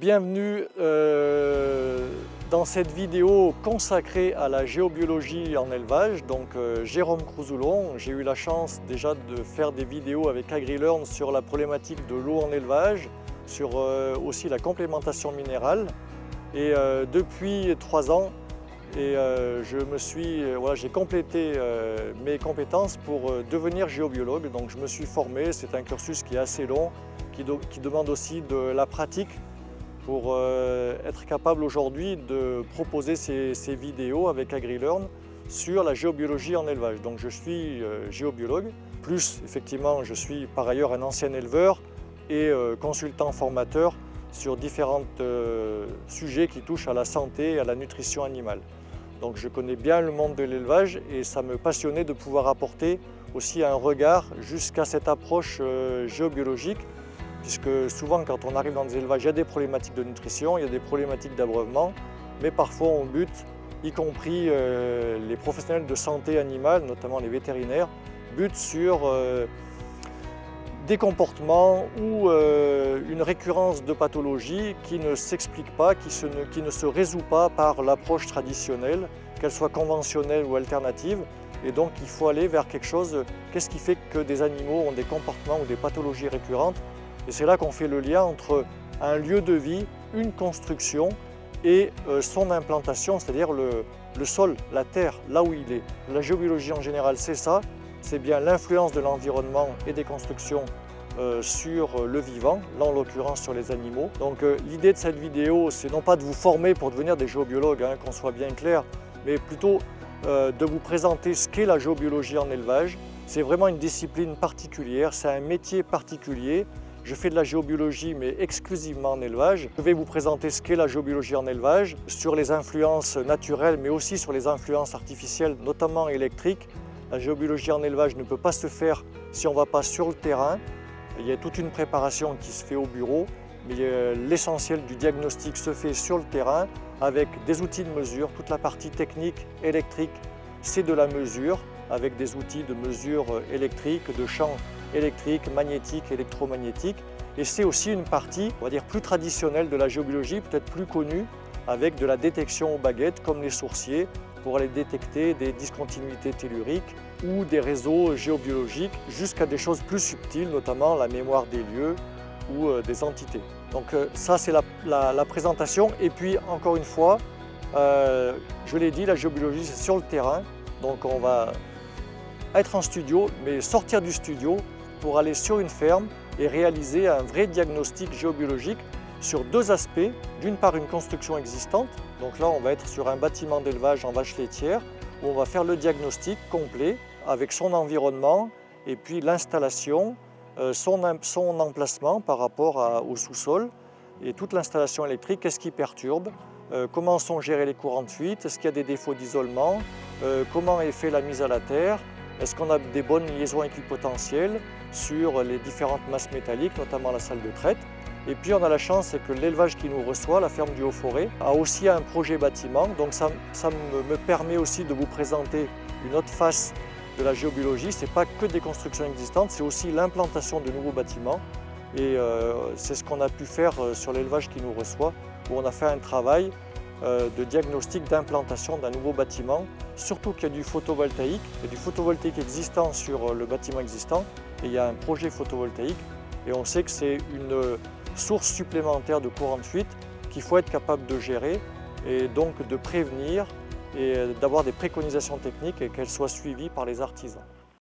Bienvenue dans cette vidéo consacrée à la géobiologie en élevage. Donc Jérôme Crouzoulon, j'ai eu la chance déjà de faire des vidéos avec AgriLearn sur la problématique de l'eau en élevage, sur aussi la complémentation minérale. Et depuis 3 ans, j'ai complété mes compétences pour devenir géobiologue. Donc je me suis formé, c'est un cursus qui est assez long, qui demande aussi de la pratique pour être capable aujourd'hui de proposer ces vidéos avec AgriLearn sur la géobiologie en élevage. Donc je suis géobiologue, plus effectivement je suis par ailleurs un ancien éleveur et consultant formateur sur différents sujets qui touchent à la santé et à la nutrition animale. Donc je connais bien le monde de l'élevage et ça me passionnait de pouvoir apporter aussi un regard jusqu'à cette approche géobiologique, puisque souvent quand on arrive dans des élevages, il y a des problématiques de nutrition, il y a des problématiques d'abreuvement, mais parfois on bute, y compris les professionnels de santé animale, notamment les vétérinaires, butent sur des comportements ou une récurrence de pathologie qui ne s'explique pas, qui ne se résout pas par l'approche traditionnelle, qu'elle soit conventionnelle ou alternative. Et donc il faut aller vers quelque chose, qu'est-ce qui fait que des animaux ont des comportements ou des pathologies récurrentes. Et c'est là qu'on fait le lien entre un lieu de vie, une construction et son implantation, c'est-à-dire le sol, la terre, là où il est. La géobiologie en général, c'est ça, c'est bien l'influence de l'environnement et des constructions sur le vivant, là en l'occurrence sur les animaux. Donc l'idée de cette vidéo, c'est non pas de vous former pour devenir des géobiologues, qu'on soit bien clair, mais plutôt de vous présenter ce qu'est la géobiologie en élevage. C'est vraiment une discipline particulière, c'est un métier particulier. Je fais de la géobiologie, mais exclusivement en élevage. Je vais vous présenter ce qu'est la géobiologie en élevage, sur les influences naturelles, mais aussi sur les influences artificielles, notamment électriques. La géobiologie en élevage ne peut pas se faire si on ne va pas sur le terrain. Il y a toute une préparation qui se fait au bureau, mais l'essentiel du diagnostic se fait sur le terrain avec des outils de mesure. Toute la partie technique, électrique, c'est de la mesure, avec des outils de mesure électrique, de champs électrique, magnétique, électromagnétique. Et c'est aussi une partie, on va dire, plus traditionnelle de la géobiologie, peut-être plus connue, avec de la détection aux baguettes, comme les sourciers, pour aller détecter des discontinuités telluriques ou des réseaux géobiologiques, jusqu'à des choses plus subtiles, notamment la mémoire des lieux ou des entités. Donc ça, c'est la présentation. Et puis, encore une fois, je l'ai dit, la géobiologie, c'est sur le terrain. Donc on va être en studio, mais sortir du studio pour aller sur une ferme et réaliser un vrai diagnostic géobiologique sur 2 aspects. D'une part, une construction existante. Donc là, on va être sur un bâtiment d'élevage en vache laitière où on va faire le diagnostic complet avec son environnement et puis l'installation, son emplacement par rapport au sous-sol et toute l'installation électrique, qu'est-ce qui perturbe, comment sont gérés les courants de fuite, est-ce qu'il y a des défauts d'isolement, comment est fait la mise à la terre, est-ce qu'on a des bonnes liaisons équipotentielles sur les différentes masses métalliques, notamment la salle de traite. Et puis on a la chance, c'est que l'élevage qui nous reçoit, la ferme du Haut-Forêt, a aussi un projet bâtiment. Donc ça me permet aussi de vous présenter une autre face de la géobiologie. Ce n'est pas que des constructions existantes, c'est aussi l'implantation de nouveaux bâtiments. Et c'est ce qu'on a pu faire sur l'élevage qui nous reçoit, où on a fait un travail de diagnostic d'implantation d'un nouveau bâtiment, surtout qu'il y a du photovoltaïque. Il y a du photovoltaïque existant sur le bâtiment existant et il y a un projet photovoltaïque et on sait que c'est une source supplémentaire de courant de fuite qu'il faut être capable de gérer et donc de prévenir et d'avoir des préconisations techniques et qu'elles soient suivies par les artisans.